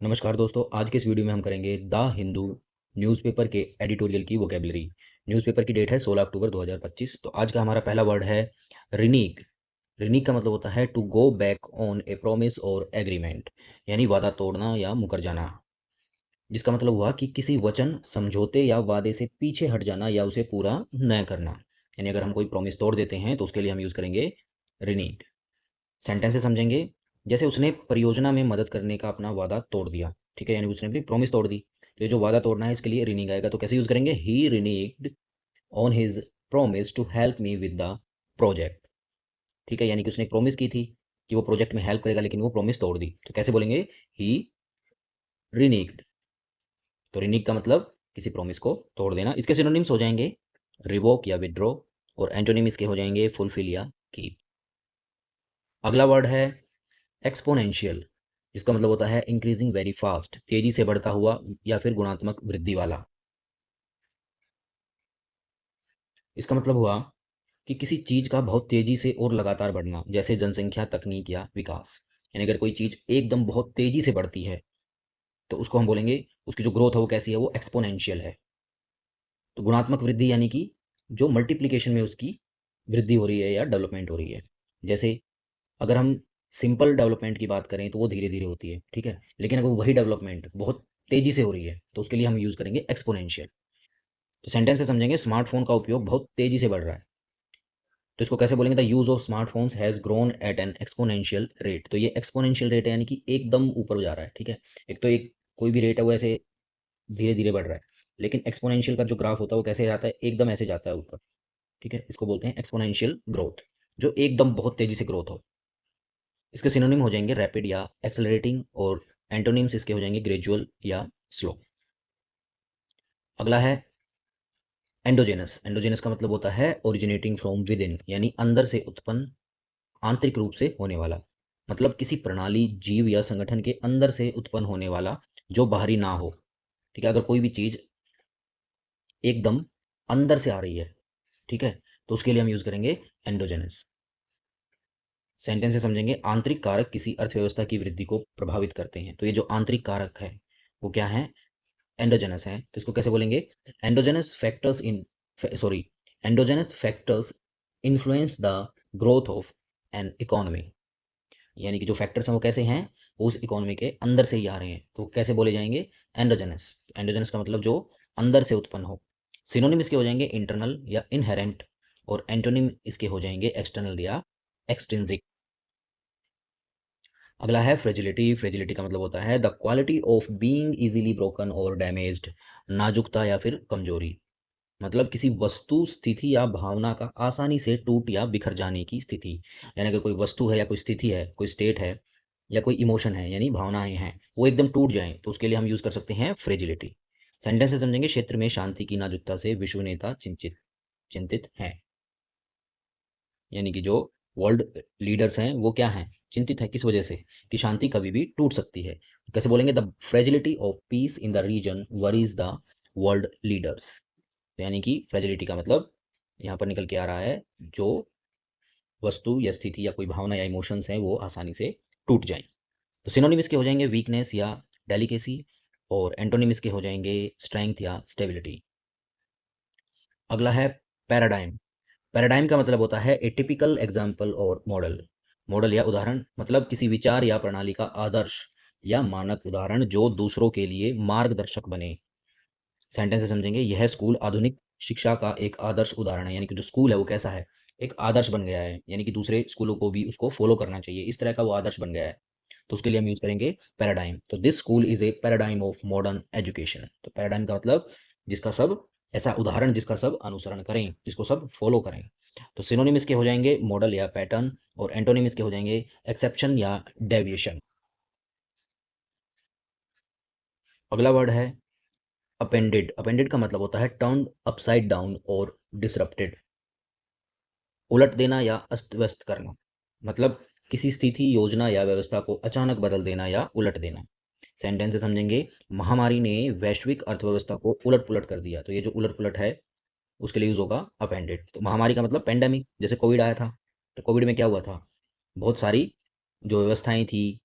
नमस्कार दोस्तों, आज के इस वीडियो में हम करेंगे द हिंदू न्यूज़पेपर के एडिटोरियल की वोकेबलरी। न्यूज़पेपर की डेट है 16 अक्टूबर 2025। तो आज का हमारा पहला वर्ड है रिनीक। रिनीक का मतलब होता है to go back on a promise और एग्रीमेंट, यानी वादा तोड़ना या मुकर जाना। जिसका मतलब हुआ कि किसी वचन, समझौते या वादे से पीछे हट जाना या उसे पूरा न करना। यानी अगर हम कोई प्रॉमिस तोड़ देते हैं तो उसके लिए हम यूज़ करेंगे रिनीक। सेंटेंस से समझेंगे, जैसे उसने परियोजना में मदद करने का अपना वादा तोड़ दिया। ठीक है, यानी उसने अपनी प्रॉमिस तोड़ दी। तो ये जो वादा तोड़ना है इसके लिए रिनीग आएगा। तो कैसे यूज करेंगे? He reneged on his promise to help me with the project. ठीक है, यानी कि उसने एक प्रॉमिस की थी कि वो प्रोजेक्ट में हेल्प करेगा, लेकिन वो प्रॉमिस तोड़ दी। तो कैसे बोलेंगे? ही रिनीग्ड। तो रिनीग का मतलब किसी प्रॉमिस को तोड़ देना। इसके सिनोनिम्स हो जाएंगे रिवोक या विड्रॉ, और एंटोनिम इसके हो जाएंगे फुलफिल या कीप। अगला वर्ड है एक्सपोनेंशियल, जिसका मतलब होता है इंक्रीजिंग वेरी फास्ट, तेजी से बढ़ता हुआ या फिर गुणात्मक वृद्धि वाला। इसका मतलब हुआ कि किसी चीज का बहुत तेजी से और लगातार बढ़ना, जैसे जनसंख्या, तकनीक या विकास। यानी अगर कोई चीज एकदम बहुत तेजी से बढ़ती है तो उसको हम बोलेंगे, उसकी जो ग्रोथ है वो कैसी है? वो एक्सपोनेंशियल है। तो गुणात्मक वृद्धि यानी कि जो मल्टीप्लिकेशन में उसकी वृद्धि हो रही है या डेवलपमेंट हो रही है। जैसे अगर हम सिंपल डेवलपमेंट की बात करें तो वो धीरे धीरे होती है, ठीक है, लेकिन अगर वही डेवलपमेंट बहुत तेजी से हो रही है तो उसके लिए हम यूज करेंगे एक्सपोनेंशियल। तो सेंटेंस से समझेंगे, स्मार्टफोन का उपयोग बहुत तेजी से बढ़ रहा है। तो इसको कैसे बोलेंगे? The use of smartphones has grown at N exponential rate. तो ये एक्सपोनेंशियल रेट है, यानी कि एकदम ऊपर जा रहा है। ठीक है, एक तो एक कोई भी रेट है वो ऐसे धीरे धीरे बढ़ रहा है, लेकिन एक्सपोनेंशियल का जो ग्राफ होता है वो कैसे जाता है? एकदम ऐसे जाता है ऊपर। ठीक है, इसको बोलते हैं एक्सपोनेंशियल ग्रोथ, जो एकदम बहुत तेजी से ग्रोथ हो। इसके सिनोनिम हो जाएंगे रैपिड या एक्सेलरेटिंग, और एंटोनिम्स इसके हो जाएंगे ग्रेजुअल या स्लो। अगला है एंडोजेनस। एंडोजेनस का मतलब होता है ओरिजिनेटिंग फ्रॉम विद इन, यानी अंदर से उत्पन्न, आंतरिक रूप से होने वाला। मतलब किसी प्रणाली, जीव या संगठन के अंदर से उत्पन्न होने वाला, जो बाहरी ना हो। ठीक है, अगर कोई भी चीज एकदम अंदर से आ रही है, ठीक है, तो उसके लिए हम यूज करेंगे एंडोजेनस। सेंटेंस से समझेंगे, आंतरिक कारक किसी अर्थव्यवस्था की वृद्धि को प्रभावित करते हैं। तो ये जो आंतरिक कारक है वो क्या है? एंडोजेनस है। तो इसको कैसे बोलेंगे? Endogenous factors in sorry endogenous factors influence the growth of an economy. यानी कि जो फैक्टर्स हैं वो कैसे हैं? वो उस इकोनॉमी के अंदर से ही आ रहे हैं। तो कैसे बोले जाएंगे? एंडोजेनस। एंडोजेनस का मतलब जो अंदर से उत्पन्न हो। सिनोनिम इसके हो जाएंगे इंटरनल या इनहेरेंट, और एंटोनिम इसके हो जाएंगे एक्सटर्नल या एक्सट्रिंसिक। अगला है फ्रेजिलिटी। फ्रेजिलिटी का मतलब होता है the quality of being easily broken और डैमेज्ड, नाजुकता या फिर कमजोरी। मतलब किसी वस्तु, स्थिति या भावना का आसानी से टूट या बिखर जाने की स्थिति। यानी अगर कोई वस्तु है या कोई स्थिति है, कोई स्टेट है या कोई इमोशन है, यानी भावनाएं हैं, वो एकदम टूट जाएं तो उसके लिए हम यूज कर सकते हैं फ्रेजिलिटी। सेंटेंस से समझेंगे, क्षेत्र में शांति की नाजुकता से विश्व नेता चिंतित चिंतित हैं। यानी कि जो वर्ल्ड लीडर्स हैं वो क्या हैं? चिंतित है। किस वजह से? कि शांति कभी भी टूट सकती है। कैसे बोलेंगे? The fragility of peace in the region worries the world leaders. यानी कि फ्रेजिलिटी का मतलब यहाँ पर निकल के आ रहा है, जो वस्तु या स्थिति या कोई भावना या इमोशंस हैं वो आसानी से टूट जाएं। तो सिनोनिम इसके हो जाएंगे वीकनेस या डेलिकेसी, और एंटोनिम इसके हो जाएंगे स्ट्रेंथ या स्टेबिलिटी। अगला है पैराडाइम। पैराडाइम का मतलब होता है ए टिपिकल एग्जाम्पल और मॉडल। मॉडल या उदाहरण, मतलब किसी विचार या प्रणाली का आदर्श या मानक उदाहरण जो दूसरों के लिए मार्गदर्शक बने। सेंटेंस से समझेंगे, यह स्कूल आधुनिक शिक्षा का एक आदर्श उदाहरण है। यानी कि जो स्कूल है वो कैसा है? एक आदर्श बन गया है, यानी कि दूसरे स्कूलों को भी उसको फॉलो करना चाहिए, इस तरह का वो आदर्श बन गया है। तो उसके लिए हम यूज करेंगे पैराडाइम। तो this school is a paradigm of modern education. तो पैराडाइम का मतलब जिसका सब, ऐसा उदाहरण जिसका सब अनुसरण करें, जिसको सब फॉलो करें। तो सिनोनिम इसके हो जाएंगे मॉडल या पैटर्न, और एंटोनिम इसके हो जाएंगे एक्सेप्शन या डेविएशन। अगला वर्ड है अपेंडेड। अपेंडेड का मतलब होता है टर्न अपसाइड डाउन और डिसरप्टेड, उलट देना या अस्त व्यस्त करना। मतलब किसी स्थिति, योजना या व्यवस्था को अचानक बदल देना या उलट देना। सेंटेंस से समझेंगे, महामारी ने वैश्विक अर्थव्यवस्था को उलट पुलट कर दिया। तो ये जो उलट पुलट है उसके लिए यूज होगा अपेंडेड। तो महामारी का मतलब पेंडेमिक, जैसे कोविड आया था। तो कोविड में क्या हुआ था? बहुत सारी जो व्यवस्थाएं थी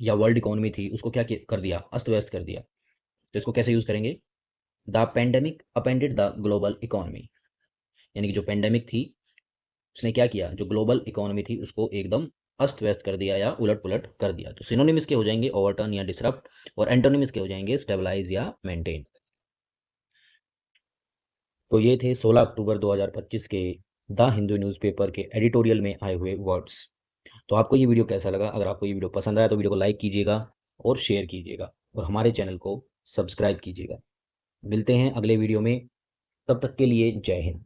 या वर्ल्ड इकोनॉमी थी उसको क्या कर दिया, अस्त व्यस्त कर दिया। तो इसको कैसे यूज करेंगे, the pandemic appended the global economy, यानी कि जो पेंडेमिक थी उसने क्या किया, जो ग्लोबल इकोनॉमी थी उसको एकदम अस्त व्यस्त कर दिया या उलट पुलट कर दिया। तो सिनोनिम्स के हो जाएंगे ओवरटर्न या डिसरप्ट, और एंटोनिम्स के हो जाएंगे स्टेबलाइज या मेंटेन। तो ये थे 16 अक्टूबर 2025 के द हिंदू न्यूज़पेपर के एडिटोरियल में आए हुए वर्ड्स। तो आपको ये वीडियो कैसा लगा? अगर आपको ये वीडियो पसंद आया तो वीडियो को लाइक कीजिएगा और शेयर कीजिएगा और हमारे चैनल को सब्सक्राइब कीजिएगा। मिलते हैं अगले वीडियो में, तब तक के लिए जय हिंद।